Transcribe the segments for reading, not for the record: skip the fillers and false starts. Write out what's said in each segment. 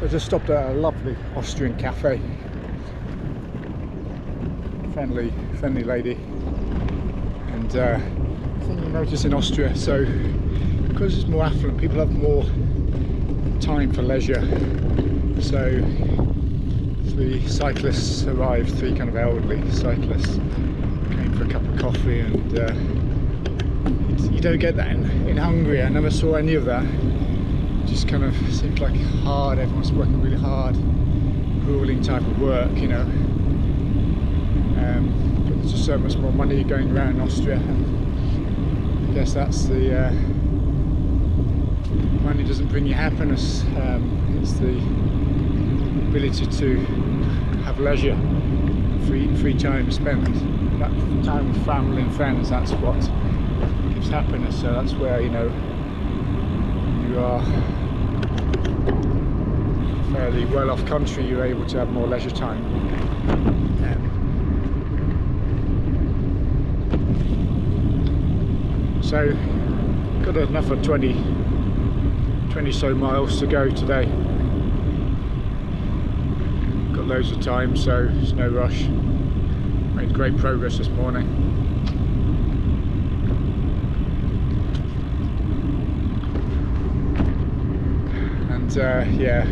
So I just stopped at a lovely Austrian cafe. Friendly lady. And the thing you notice in Austria, so because it's more affluent, people have more time for leisure. So 3 cyclists arrived, 3 kind of elderly cyclists, came for a cup of coffee, and you don't get that in Hungary. I never saw any of that. It just kind of seems like hard, everyone's working really hard, grueling type of work, you know. But there's just so much more money going around in Austria, and I guess that's the money doesn't bring you happiness, it's the ability to have leisure, free time spent, that time with family and friends. That's what gives happiness. So that's where, you know, you are fairly well off country, you're able to have more leisure time. So got another 20 so miles to go today. Got loads of time, so there's no rush. Made great progress this morning. And yeah,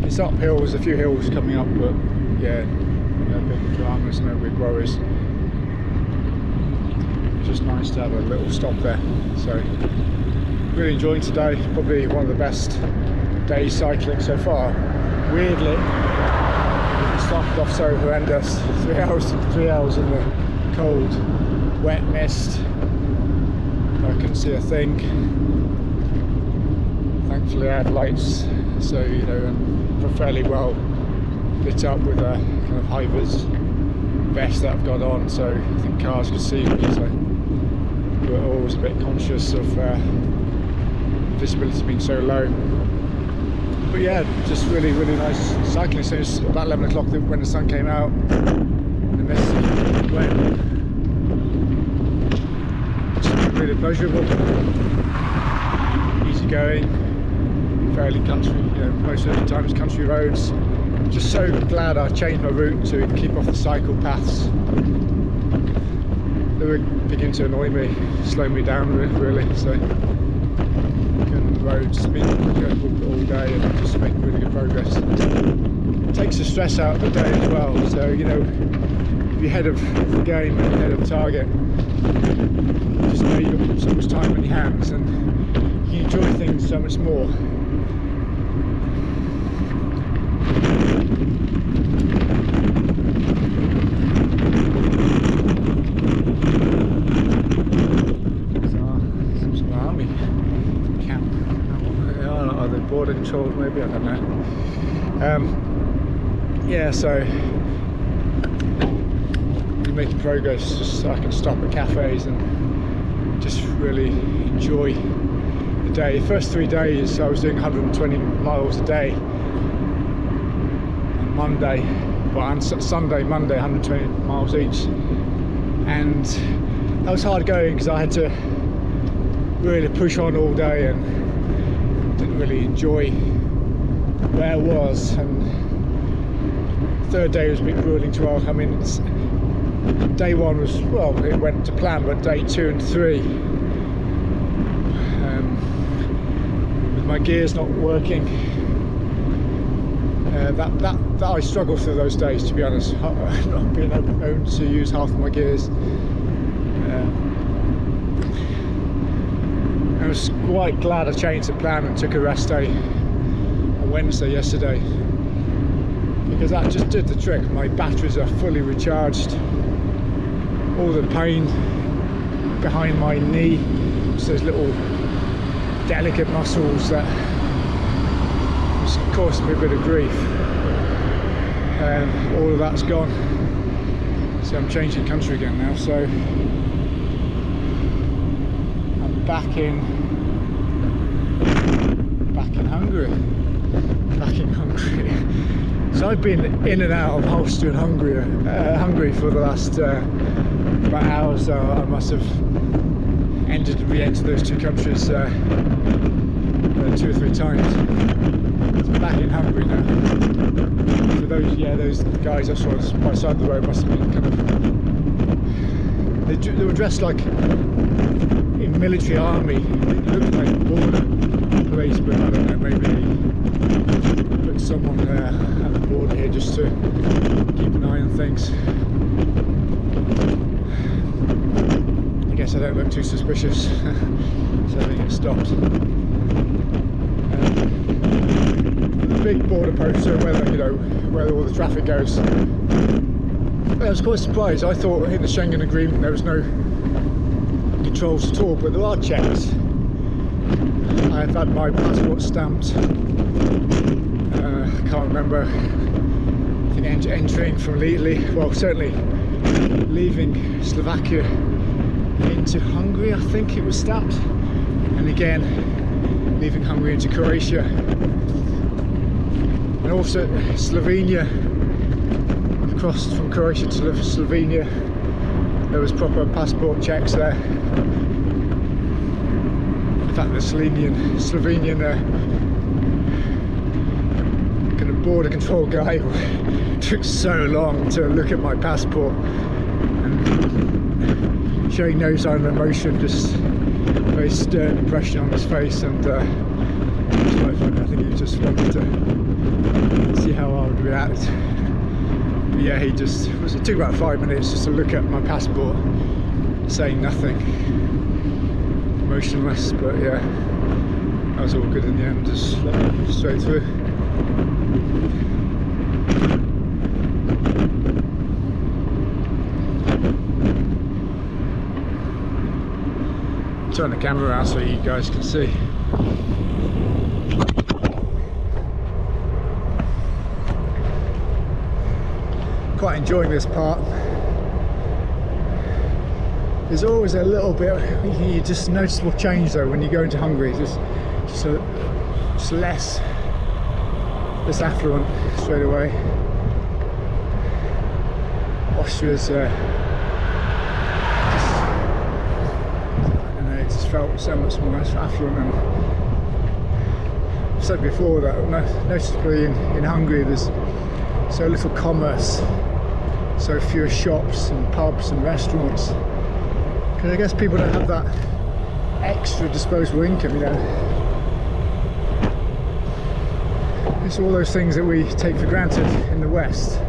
it's uphill, there's a few hills coming up, but yeah, no big dramas, no big worries. It's just nice to have a little stop there. So really enjoying today, probably one of the best days cycling so far. Weirdly, it started off so horrendous. 3 hours in the cold, wet mist. I couldn't see a thing. Thankfully I had lights, so, you know, and fairly well lit up with a kind of high-vis vest that I've got on, so I think cars could see me. So we're always a bit conscious of visibility being so low. But yeah, just really nice cycling. So it's about 11 o'clock when the sun came out, the mist went. Just really pleasurable, easy going, fairly country, you know, most of the time it's country roads. Just so glad I changed my route to keep off the cycle paths. They were beginning to annoy me, slow me down really, so roads, been going all day and just making really good progress. It takes the stress out of the day as well, so, you know, if you're ahead of the game and ahead of target, you just know you've got so much time on your hands and you enjoy things so much more. Border controlled, maybe, I don't know. Yeah, so we're making progress, just so I can stop at cafes and just really enjoy the day. The first 3 days I was doing 120 miles a day on Monday, well, on Sunday, Monday, 120 miles each, and that was hard going because I had to really push on all day and didn't really enjoy where I was. And the 3rd day was a bit grueling as well. I mean, day 1 was, well, it went to plan, but day 2 and 3, with my gears not working, that I struggled through those days, to be honest, not being able to use half of my gears. I was quite glad I changed the plan and took a rest day on Wednesday yesterday, because that just did the trick. My batteries are fully recharged. All the pain behind my knee, just those little delicate muscles that was causing me a bit of grief, all of that's gone. So I'm changing country again now, so I'm back in Hungary. So I've been in and out of Austria and Hungary for the last about hours. So I must have re-entered those 2 countries 2 or 3 times. So I'm back in Hungary now. So those guys I saw by the side of the road must have been kind of, they were dressed like in military army. They looked like border police, but I don't know, maybe they put someone at the border here just to keep an eye on things. I guess I don't look too suspicious, so they get stopped. The big border posts are where all the traffic goes. I was quite surprised. I thought in the Schengen agreement there was no controls at all, but there are checks. I've had my passport stamped. I can't remember. I think entering from Italy, well, certainly leaving Slovakia into Hungary, I think it was stamped, and again leaving Hungary into Croatia, and also Slovenia. Across from Croatia to Slovenia, there was proper passport checks there. In fact, the Slovenian kind of border control guy took so long to look at my passport, and showing no sign of emotion, just a very stern impression on his face, and it was quite funny. I think he just wanted to see how I would react. But yeah, it took about 5 minutes just to look at my passport, saying nothing, motionless. But yeah, that was all good in the end, just let me straight through. Turn the camera around so you guys can see. Quite enjoying this part. There's always a little bit, you just noticeable change though when you go into Hungary. Just less affluent straight away. Austria's it just felt so much more affluent. And I've said before that noticeably in Hungary there's so little commerce, so fewer shops and pubs and restaurants, because I guess people don't have that extra disposable income, you know. It's all those things that we take for granted in the West.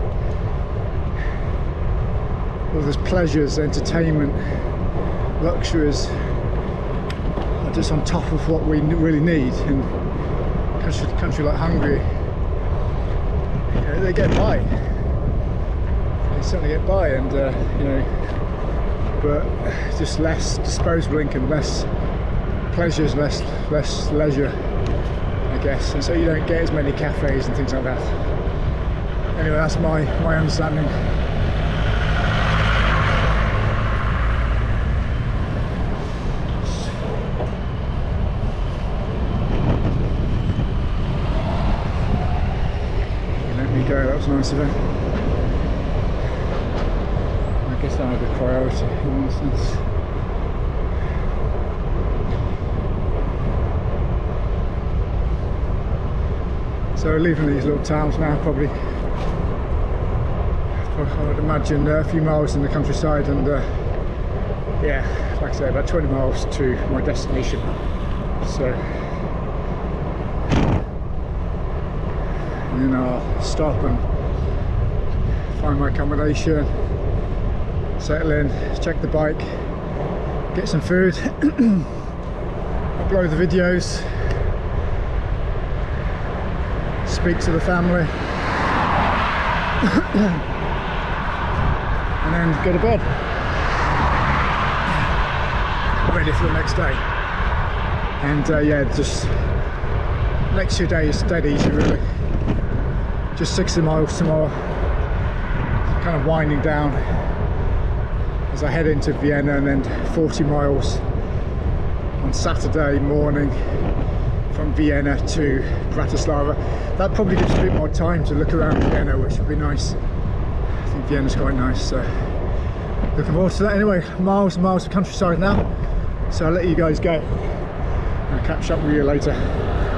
All those pleasures, entertainment, luxuries are just on top of what we really need. In a country like Hungary, you know, they get by. They certainly get by, and you know, but just less disposable income, less pleasures, less leisure, I guess, and so you don't get as many cafes and things like that. Anyway, that's my understanding. Let me go. That was nice of him. I guess that would be priority in one sense. So leaving these little towns now, probably I would imagine a few miles in the countryside, and yeah, like I say, about 20 miles to my destination. So and then I'll stop and find my accommodation, settle in, check the bike, get some food, upload the videos, speak to the family, and then go to bed, ready for the next day. And yeah, just next 2 days dead easy really. Just 60 miles tomorrow, kind of winding down as I head into Vienna, and then 40 miles on Saturday morning from Vienna to Bratislava. That probably gives a bit more time to look around Vienna, which would be nice. I think Vienna's quite nice, so looking forward to that. Anyway, miles and miles of countryside now, so I'll let you guys go. Okay. catch up with you later.